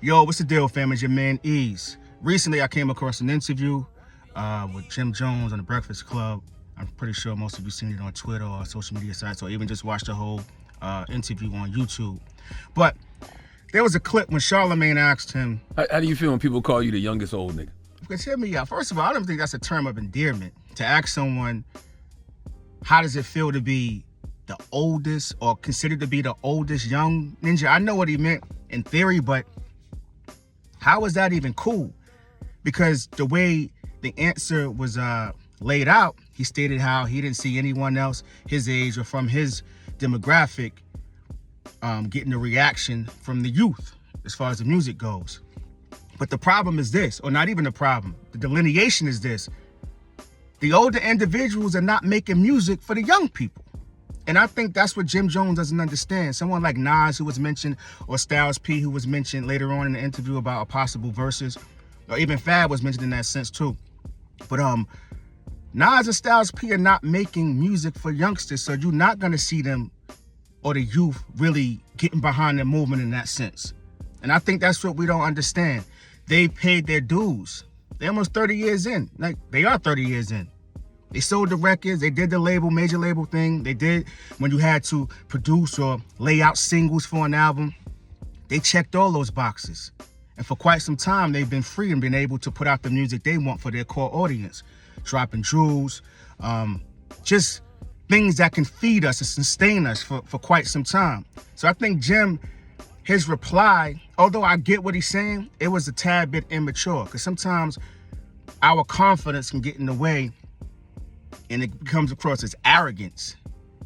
Yo, what's the deal, fam? It's your man, Eeze. Recently, I came across an interview with Jim Jones on the Breakfast Club. I'm pretty sure most of you seen it on Twitter or social media sites, or even just watched the whole interview on YouTube. But there was a clip when Charlemagne asked him... How do you feel when people call you the youngest old nigga? Because hear me out. First of all, I don't think that's a term of endearment. To ask someone, how does it feel to be the oldest or considered to be the oldest young ninja? I know what he meant in theory, but how is that even cool? Because the way the answer was laid out, he stated how he didn't see anyone else his age or from his demographic getting a reaction from the youth as far as the music goes. But the problem is this, or not even the problem, the delineation is this. The older individuals are not making music for the young people. And I think that's what Jim Jones doesn't understand. Someone like Nas, who was mentioned, or Styles P, who was mentioned later on in the interview about a possible Verzuz, or even Fab was mentioned in that sense too. But Nas and Styles P are not making music for youngsters, so you're not gonna see them or the youth really getting behind the movement in that sense. And I think that's what we don't understand. They paid their dues. They're almost 30 years in. Like, they are 30 years in. They sold the records, they did the label, major label thing. They did when you had to produce or lay out singles for an album. They checked all those boxes. And for quite some time, they've been free and been able to put out the music they want for their core audience. Dropping jewels, just things that can feed us and sustain us for quite some time. So I think Jim, his reply, although I get what he's saying, it was a tad bit immature, because sometimes our confidence can get in the way and it comes across as arrogance.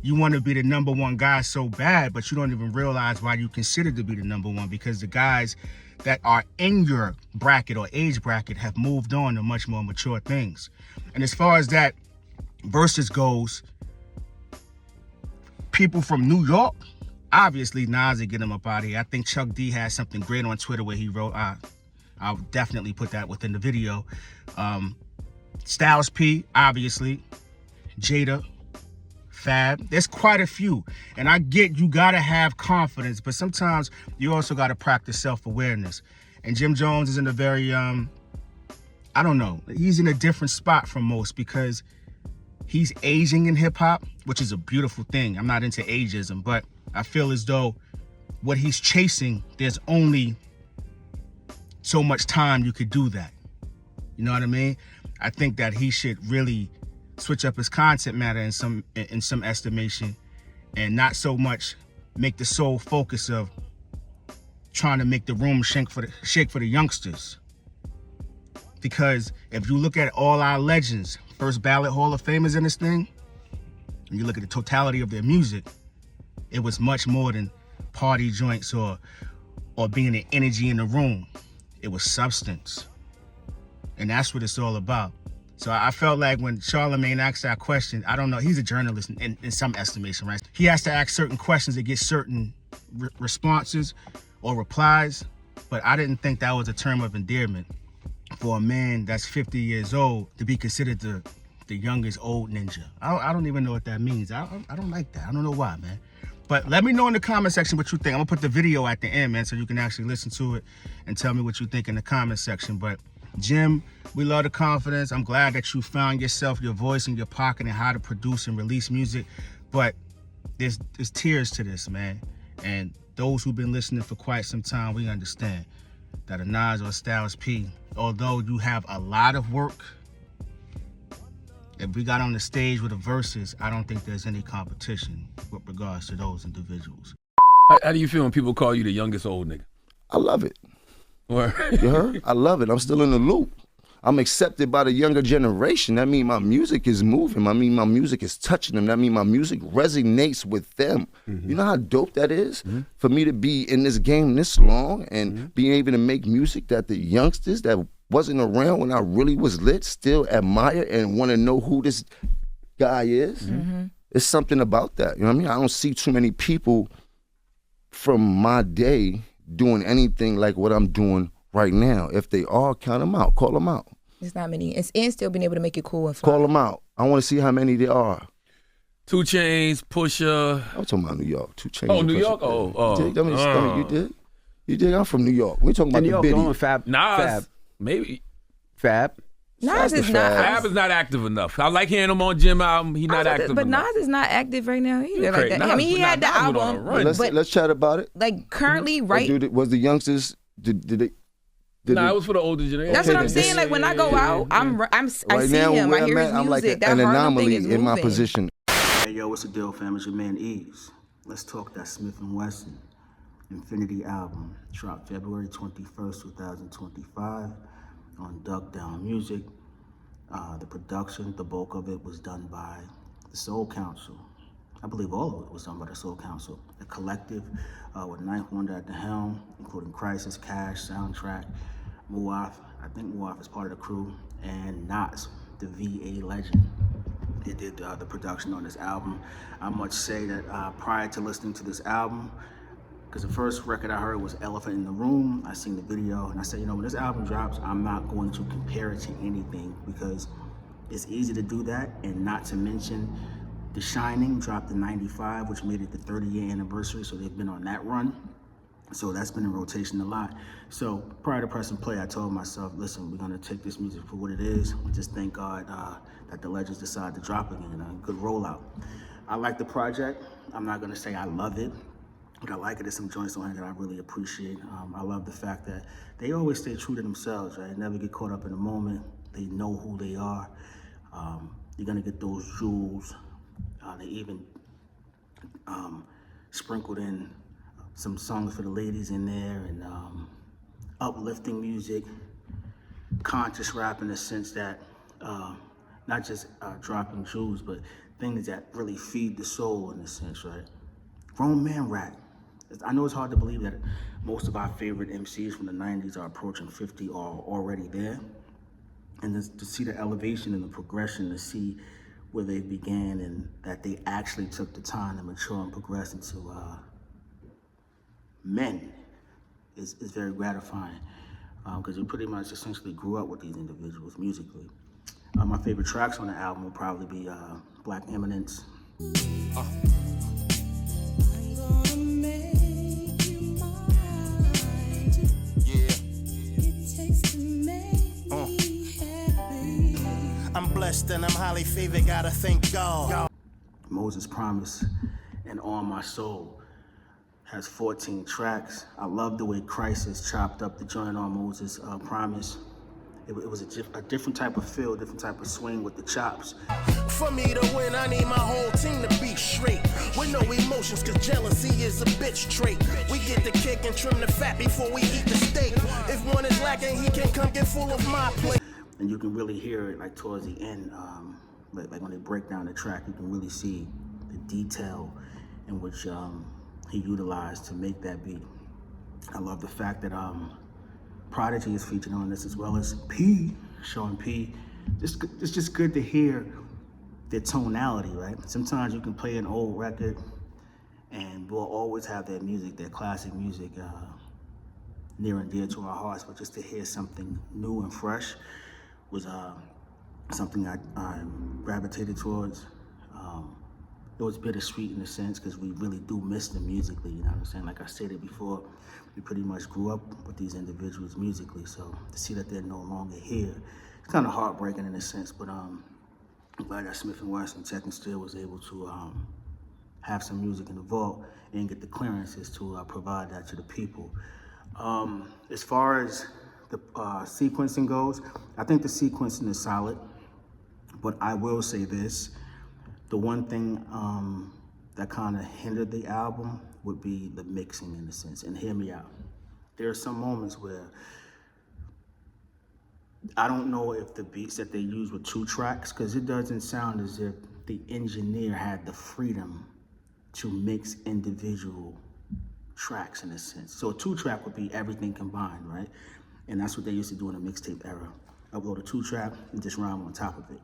You want to be the number one guy so bad, but you don't even realize why you consider to be the number one, because the guys that are in your bracket or age bracket have moved on to much more mature things. And as far as that Verzuz goes, people from New York, obviously Nas would get him up out of here. I think Chuck D has something great on Twitter where he wrote, I'll definitely put that within the video. Styles P, obviously. Jada, Fab, there's quite a few. And I get you gotta have confidence, but sometimes you also gotta practice self-awareness. And Jim Jones is in a very, I don't know, he's in a different spot from most, because he's aging in hip hop, which is a beautiful thing. I'm not into ageism, but I feel as though what he's chasing, there's only so much time you could do that. You know what I mean? I think that he should really switch up his content matter in some estimation, and not so much make the sole focus of trying to make the room shake for the youngsters. Because if you look at all our legends, first ballot Hall of Famers in this thing, and you look at the totality of their music, it was much more than party joints or being the energy in the room. It was substance. And that's what it's all about. So I felt like when Charlemagne asked that question, I don't know, he's a journalist in some estimation, right? He has to ask certain questions to get certain responses or replies, but I didn't think that was a term of endearment for a man that's 50 years old to be considered the youngest old ninja. I don't even know what that means. I don't like that. I don't know why, man. But let me know in the comment section what you think. I'm gonna put the video at the end, man, so you can actually listen to it and tell me what you think in the comment section. But Jim, we love the confidence. I'm glad that you found yourself, your voice in your pocket, and how to produce and release music. But there's tears to this, man. And those who've been listening for quite some time, we understand that a Nas or a Styles P, although you have a lot of work, if we got on the stage with a Verzuz, I don't think there's any competition with regards to those individuals. How do you feel when people call you the youngest old nigga? I love it. Or You heard? I love it. I'm still in the loop. I'm accepted by the younger generation. That means my music is moving. I mean, my music is touching them. That means my music resonates with them. Mm-hmm. You know how dope that is? Mm-hmm. For me to be in this game this long and being able to make music that the youngsters that wasn't around when I really was lit still admire and want to know who this guy is. Mm-hmm. It's something about that. You know what I mean? I don't see too many people from my day doing anything like what I'm doing right now. If they are, count them out. Call them out. There's not many. And still being able to make it cool and fly. Call them out. I want to see how many there are. 2 Chainz, Pusha. I'm talking about New York. 2 Chainz. Oh, New York? Oh. You did? You think I'm from New York? We're talking about In New the York, Biddy. going Fab. Nas, Fab. maybe. Fab. Nas is the not. Fab is not active enough. I like hearing him on Jim album. He's not active But enough. Nas is not active right now either. Like Crazy. that. I mean, he Nas- had the Nas went on a album, run. Let's chat about it. like currently, right? Was the youngsters did they? Nah, it was for the older generation. That's what I'm Okay, saying. Like when I go out, I Right see now, him. where I hear I'm his at, I'm like music. an That Harlem thing anomaly is in my moving. position. Hey, yo, what's the deal, fam? It's your man Eeze. Let's talk that Smif-N-Wessun Infinity album. Dropped February 21st, 2025 on Duck Down Music. The production, the bulk of it was done by the Soul Council. I believe all of it was done by the Soul Council. The collective with Ninth Wonder at the helm, including Crisis, Cash, Soundtrack, Muaf. I think Muaf is part of the crew, and Nas, the VA legend. They did the production on this album. I must say that prior to listening to this album, because the first record I heard was Elephant in the Room. I seen the video and I said, you know, when this album drops, I'm not going to compare it to anything because it's easy to do that, and not to mention The Shining dropped in '95, which made it the 30-year anniversary, so they've been on that run. So that's been in rotation a lot. So prior to pressing play, I told myself, listen, we're gonna take this music for what it is. Just thank God that the legends decided to drop it again. Good rollout. I like the project. I'm not gonna say I love it, but I like it. There's some joints on it that I really appreciate. I love the fact that they always stay true to themselves, right? Never get caught up in the moment. They know who they are. You're gonna get those jewels. They even sprinkled in some songs for the ladies in there, and uplifting music, conscious rap in the sense that not just dropping jewels, but things that really feed the soul in a sense, right? Grown man rap. I know it's hard to believe that most of our favorite MCs from the 90s are approaching 50 or already there. And to see the elevation and the progression, to see where they began and that they actually took the time to mature and progress into men is very gratifying, because we pretty much essentially grew up with these individuals musically. My favorite tracks on the album will probably be Black Eminence. I'm blessed and I'm highly favored, gotta thank God. Moses Promise and On My Soul has 14 tracks. I love the way Crisis chopped up the joint on Moses Promise. It was a different type of feel, different type of swing with the chops. For me to win, I need my whole team to be straight. With no emotions, cause jealousy is a bitch trait. We get the cake and trim the fat before we eat the steak. If one is lacking, he can come get full of my plate. And you can really hear it like towards the end, like when they break down the track, you can really see the detail in which he utilized to make that beat. I love the fact that Prodigy is featured on this, as well as P, Sean P. It's just good to hear their tonality, right? Sometimes you can play an old record and we'll always have that music, that classic music, near and dear to our hearts, but just to hear something new and fresh was something I gravitated towards. It was bittersweet in a sense because we really do miss them musically, you know what I'm saying? Like I stated before, we pretty much grew up with these individuals musically, so to see that they're no longer here, it's kind of heartbreaking in a sense, but I'm glad that Smif-N-Wessun Tech and Still was able to have some music in the vault and get the clearances to provide that to the people. As far as the sequencing goes, I think the sequencing is solid, but I will say this. The one thing that kind of hindered the album would be the mixing in a sense, and hear me out. There are some moments where I don't know if the beats that they used were 2 tracks, because it doesn't sound as if the engineer had the freedom to mix individual tracks in a sense. So a 2-track would be everything combined, right? And that's what they used to do in the mixtape era. Upload a 2-track and just rhyme on top of it.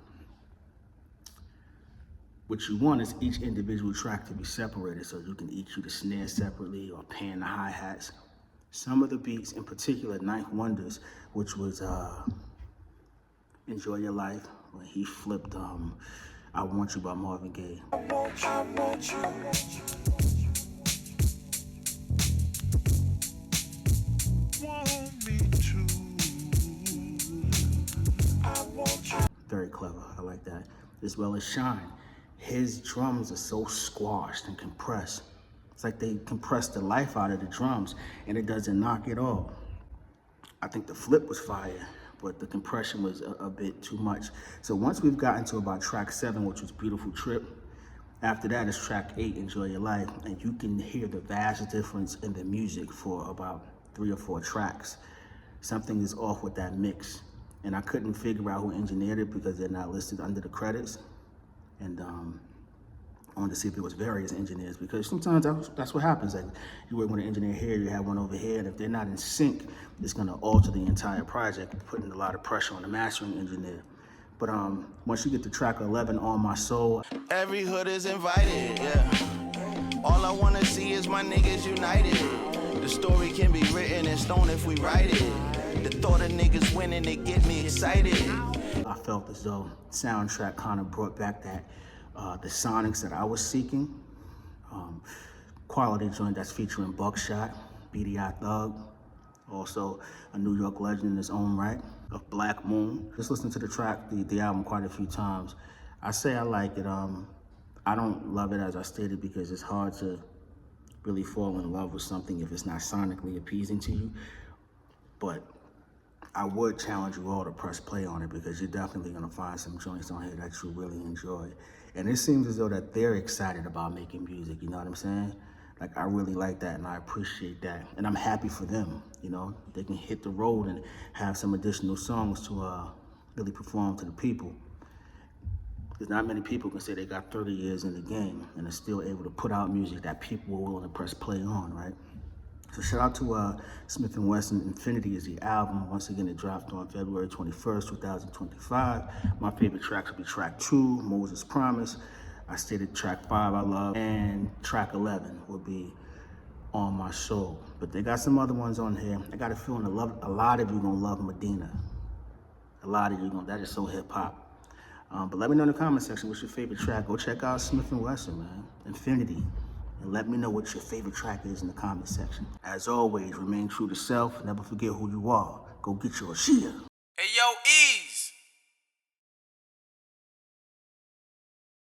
What you want is each individual track to be separated so you can EQ the snare separately or pan the hi-hats. Some of the beats, in particular, Ninth Wonders, which was Enjoy Your Life, when he flipped I Want You by Marvin Gaye. I want you. like that, as well as Shine. His drums are so squashed and compressed. It's like they compressed the life out of the drums, and it doesn't knock it off. I think the flip was fire, but the compression was a bit too much. So once we've gotten to about track 7, which was Beautiful Trip, after that is track 8, Enjoy Your Life, and you can hear the vast difference in the music for about 3 or 4 tracks. Something is off with that mix, and I couldn't figure out who engineered it because they're not listed under the credits. And I wanted to see if it was various engineers, because sometimes that's what happens. Like, you work with an engineer here, you have one over here, and if they're not in sync, it's gonna alter the entire project, putting a lot of pressure on the mastering engineer. But once you get to track 11, On My Soul. Every hood is invited, yeah. All I wanna see is my niggas united. The story can be written in stone if we write it. The thought of niggas winning, it get me excited. I felt as though the soundtrack kind of brought back that, the sonics that I was seeking. Quality joint that's featuring Buckshot, BDI Thug, also a New York legend in his own right, of Black Moon. Just listened to the track, the album quite a few times. I say I like it. I don't love it, as I stated, because it's hard to really fall in love with something if it's not sonically appeasing to you. But I would challenge you all to press play on it, because you're definitely gonna find some joints on here that you really enjoy. And it seems as though that they're excited about making music, you know what I'm saying? Like, I really like that, and I appreciate that. And I'm happy for them, you know? They can hit the road and have some additional songs to really perform to the people. There's not many people can say they got 30 years in the game and are still able to put out music that people are willing to press play on, right? So shout out to Smif-N-Wessun. Infinity is the album. Once again, it dropped on February 21st, 2025. My favorite tracks will be track 2, Moses Promise. I stated track 5 I love, and track 11 will be On My Soul. But they got some other ones on here. I got a feeling a lot of you gonna love Medina. A lot of you gonna, that is so hip hop. But let me know in the comment section, what's your favorite track? Go check out Smif-N-Wessun, man. Infinity. And let me know what your favorite track is in the comment section. As always, remain true to self. Never forget who you are. Go get your shit. Hey, yo, Eeze.